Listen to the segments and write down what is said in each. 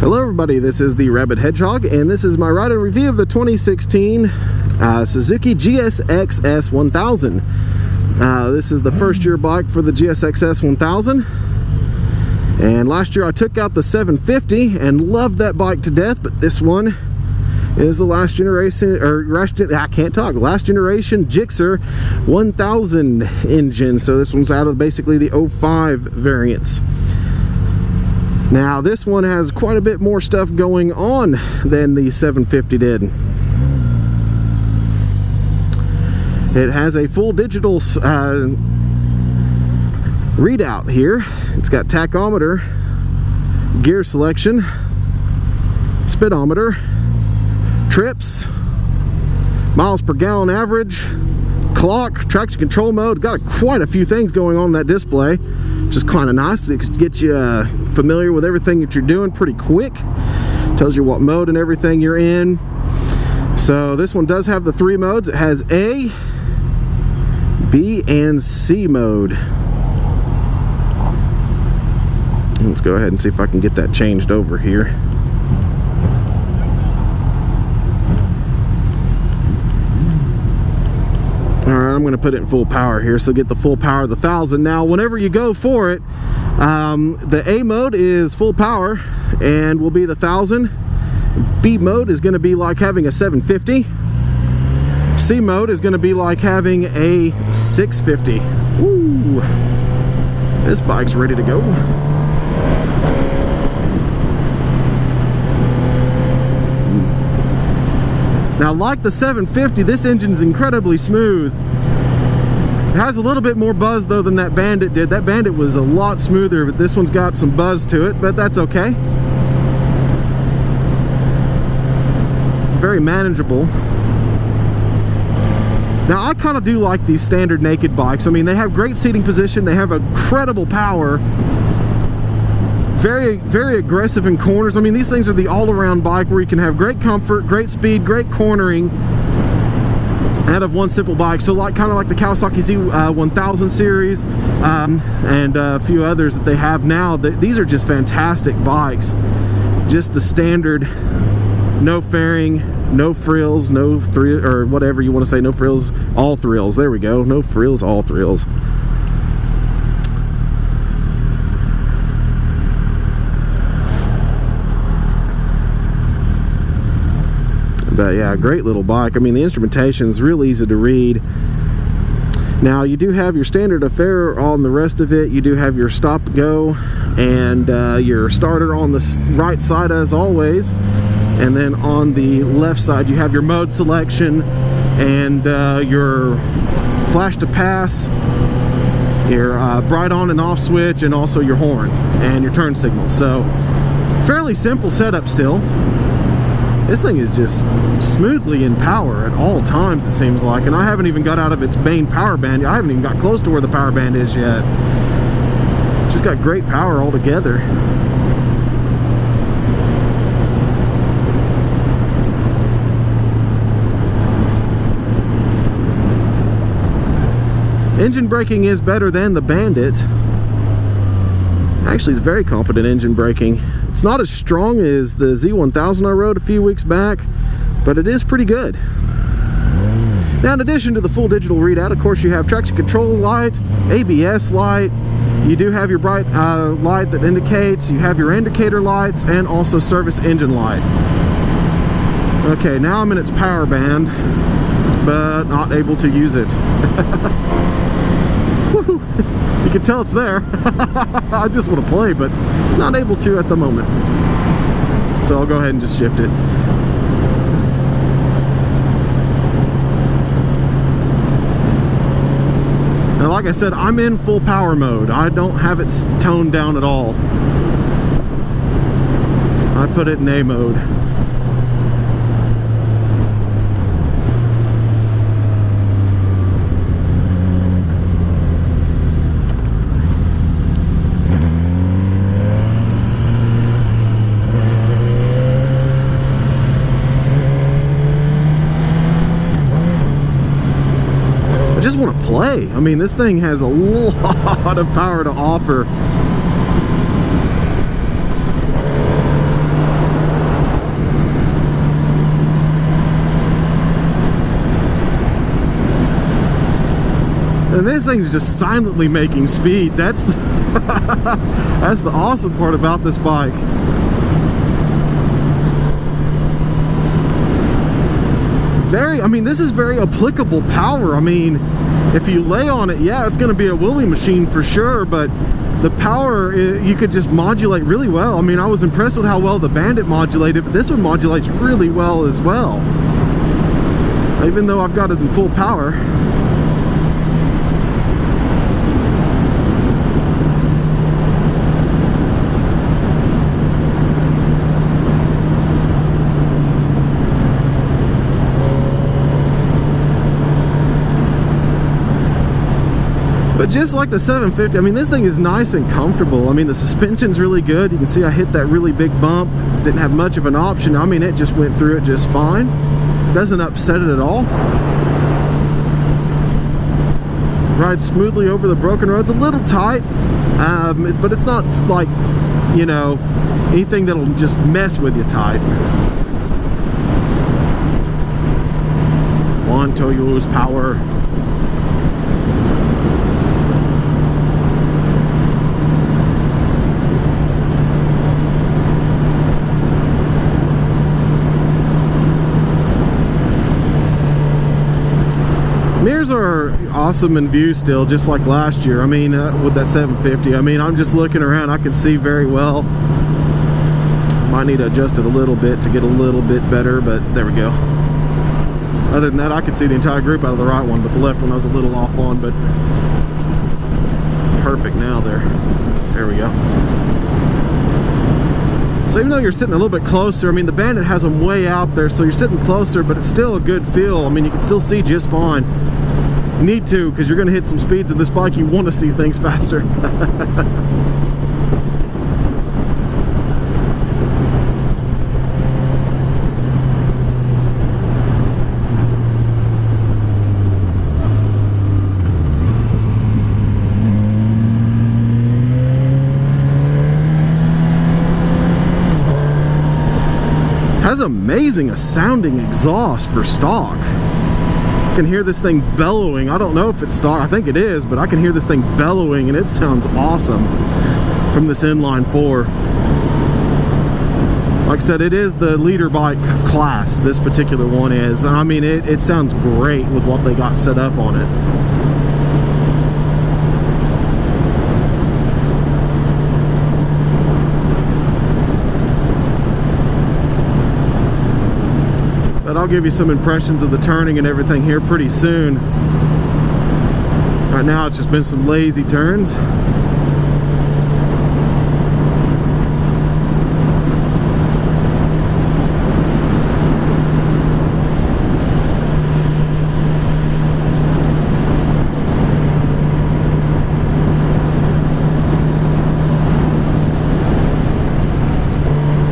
Hello everybody, this is the Rabid Hedgehog, and this is my ride and review of the 2016 Suzuki GSX-S1000. This is the first year bike for the GSX-S1000, and last year I took out the 750 and loved that bike to death, but this one is the last generation, last generation Gixxer 1000 engine. So this one's out of basically the 05 variants. Now this one has quite a bit more stuff going on than the 750 did. It has a full digital readout here. It's got tachometer, gear selection, speedometer, trips, miles per gallon average, clock, traction control mode. Got quite a few things going on in that display, which is kind of nice. It gets you familiar with everything that you're doing pretty quick. Tells you what mode and everything you're in. So this one does have the 3 modes. It has A, B, and C mode. Let's go ahead and see if I can get that changed over here. Alright, I'm going to put it in full power here, so get the full power of the 1000. Now, whenever you go for it, the A mode is full power and will be the 1000. B mode is going to be like having a 750. C mode is going to be like having a 650. Ooh, this bike's ready to go. Now, like the 750, this engine's incredibly smooth. It has a little bit more buzz though than that Bandit did. That Bandit was a lot smoother, but this one's got some buzz to it, but that's okay. Very manageable. Now, I kind of do like these standard naked bikes. I mean, they have great seating position, they have incredible power, very, very aggressive in corners. I mean, these things are the all-around bike where you can have great comfort, great speed, great cornering out of one simple bike. So kind of like the Kawasaki Z1000 series and a few others that they have now. These are just fantastic bikes. Just the standard, no fairing, no frills, no thrill, or whatever you want to say, no frills, all thrills. There we go, no frills, all thrills. But yeah, great little bike. I mean, the instrumentation is real easy to read. Now, you do have your standard affair on the rest of it. You do have your stop go and your starter on the right side as always. And then on the left side, you have your mode selection and your flash to pass, your bright on and off switch, and also your horn and your turn signals. So, fairly simple setup still. This thing is just smoothly in power at all times, it seems like, and I haven't even got out of its main power band. I haven't even got close to where the power band is yet. Just got great power altogether. Engine braking is better than the Bandit. Actually, it's very competent engine braking. It's not as strong as the Z1000 I rode a few weeks back, but it is pretty good. Now, in addition to the full digital readout, of course, you have traction control light, ABS light, you do have your bright light that indicates, you have your indicator lights, and also service engine light. Okay, now I'm in its power band, but not able to use it. Woohoo! You can tell it's there. I just want to play, but not able to at the moment. So I'll go ahead and just shift it. Now, like I said, I'm in full power mode. I don't have it toned down at all. I put it in A mode. Want to play. I mean, this thing has a lot of power to offer. And this thing's just silently making speed. That's the that's the awesome part about this bike. I mean, this is very applicable power. I mean, if you lay on it, yeah, it's going to be a wheelie machine for sure, but the power, you could just modulate really well. I mean, I was impressed with how well the Bandit modulated, but this one modulates really well as well. Even though I've got it in full power. But just like the 750, I mean, this thing is nice and comfortable. I mean, the suspension's really good. You can see I hit that really big bump. Didn't have much of an option. I mean, it just went through it just fine. Doesn't upset it at all. Rides smoothly over the broken roads. A little tight, but it's not like, you know, anything that'll just mess with you tight. Want to use power. Mirrors are awesome in view still, just like last year. I mean, with that 750, I mean, I'm just looking around, I can see very well. Might need to adjust it a little bit to get a little bit better, but there we go. Other than that, I can see the entire group out of the right one, but the left one I was a little off on, but perfect now there. There we go. So even though you're sitting a little bit closer, I mean, the Bandit has them way out there, so you're sitting closer, but it's still a good feel. I mean, you can still see just fine. You need to, because you're going to hit some speeds in this bike. You want to see things faster. Has amazing a sounding exhaust for stock. I can hear this thing bellowing. I don't know if it's stock. I think it is, but I can hear this thing bellowing, and it sounds awesome from this Inline 4. Like I said, it is the leader bike class. This particular one is. I mean, it sounds great with what they got set up on it. But I'll give you some impressions of the turning and everything here pretty soon. Right now it's just been some lazy turns.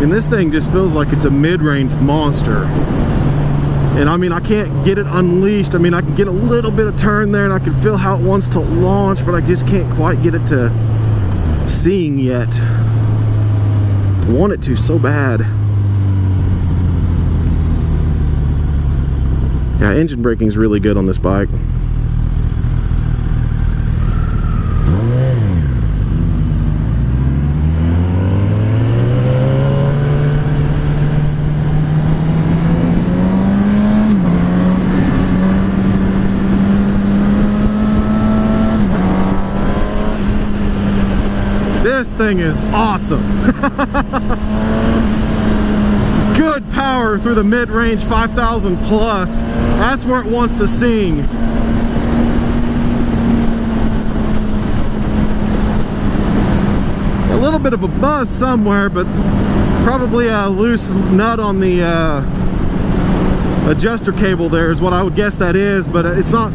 And this thing just feels like it's a mid-range monster. And I mean, I can't get it unleashed. I mean, I can get a little bit of turn there and I can feel how it wants to launch, but I just can't quite get it to seeing yet. I want it to so bad. Yeah, engine braking's really good on this bike. This thing is awesome. Good power through the mid-range 5,000 plus. That's where it wants to sing. A little bit of a buzz somewhere, but probably a loose nut on the adjuster cable there is what I would guess that is, but it's not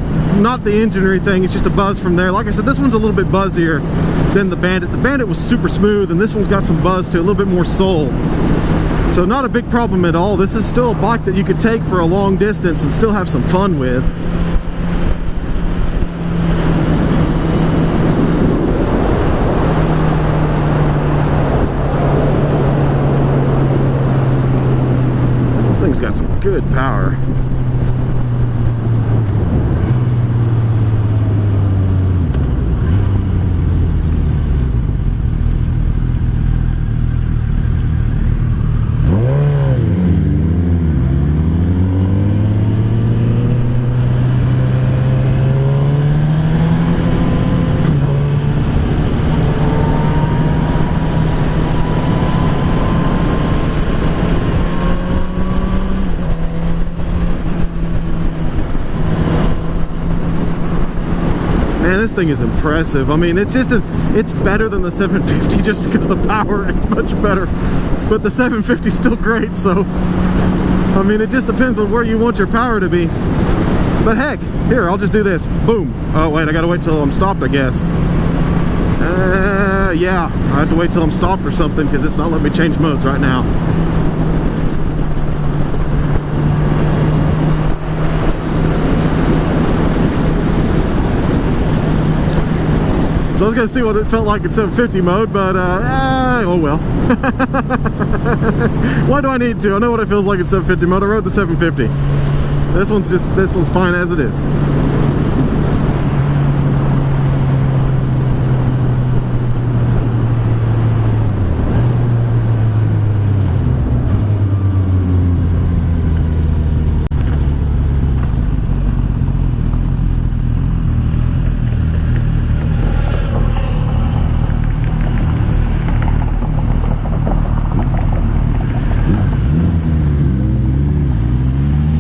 the engine or anything. It's just a buzz from there. Like I said, this one's a little bit buzzier than the Bandit. The Bandit was super smooth, and this one's got some buzz to it, a little bit more soul. So not a big problem at all. This is still a bike that you could take for a long distance and still have some fun with. This thing's got some good power. this thing is impressive. I mean, it's better than the 750 just because the power is much better. But the 750 is still great, so I mean, it just depends on where you want your power to be. But heck, here, I'll just do this. Boom. Oh, wait, I gotta wait till I'm stopped, I guess. Yeah, I have to wait till I'm stopped or something because it's not letting me change modes right now. So I was gonna see what it felt like in 750 mode, but oh well. Why do I need to? I know what it feels like in 750 mode. I rode the 750. This one's fine as it is.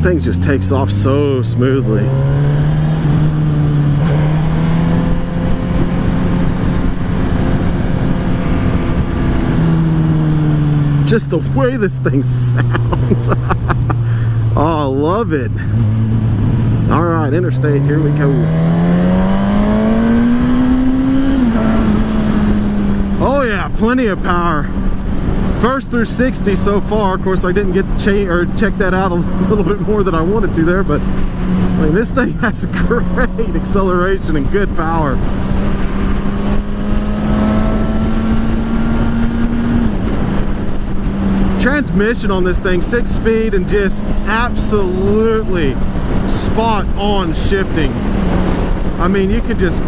Thing just takes off so smoothly. Just the way this thing sounds. Oh, I love it. All right, interstate, here we go. Oh yeah, plenty of power. First through 60 so far. Of course, I didn't get to check that out a little bit more than I wanted to there, but I mean, this thing has great acceleration and good power. Transmission on this thing, 6-speed, and just absolutely spot on shifting. I mean, you could just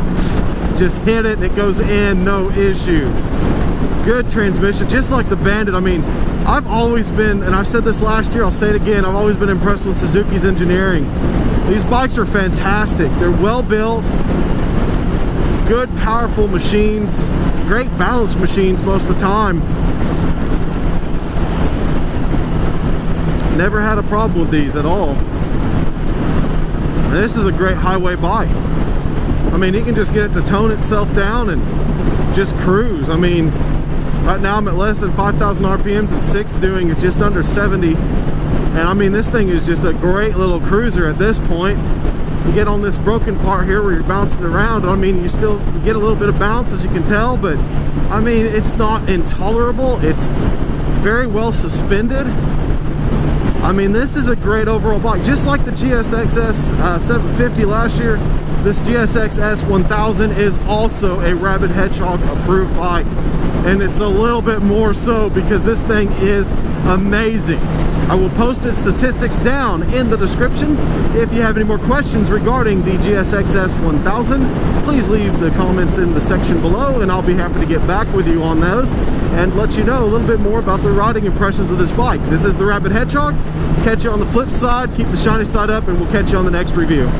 hit it and it goes in, no issue. Good transmission, just like the Bandit. I mean, I've always been, and I've said this last year, I'll say it again, I've always been impressed with Suzuki's engineering. These bikes are fantastic. They're well built, good, powerful machines, great balanced machines most of the time. Never had a problem with these at all. And this is a great highway bike. I mean, you can just get it to tone itself down and just cruise. I mean, right now I'm at less than 5,000 RPMs at 6, doing just under 70. And I mean, this thing is just a great little cruiser at this point. You get on this broken part here where you're bouncing around. I mean, you get a little bit of bounce, as you can tell, but I mean, it's not intolerable. It's very well suspended. I mean, this is a great overall bike. Just like the GSX-S1000 last year, this GSX-S1000 is also a Rabid Hedgehog approved bike. And it's a little bit more so because this thing is amazing. I will post its statistics down in the description. If you have any more questions regarding the GSX-S1000, please leave the comments in the section below and I'll be happy to get back with you on those and let you know a little bit more about the riding impressions of this bike. This is the Rabid Hedgehog. Catch you on the flip side, keep the shiny side up, and we'll catch you on the next review.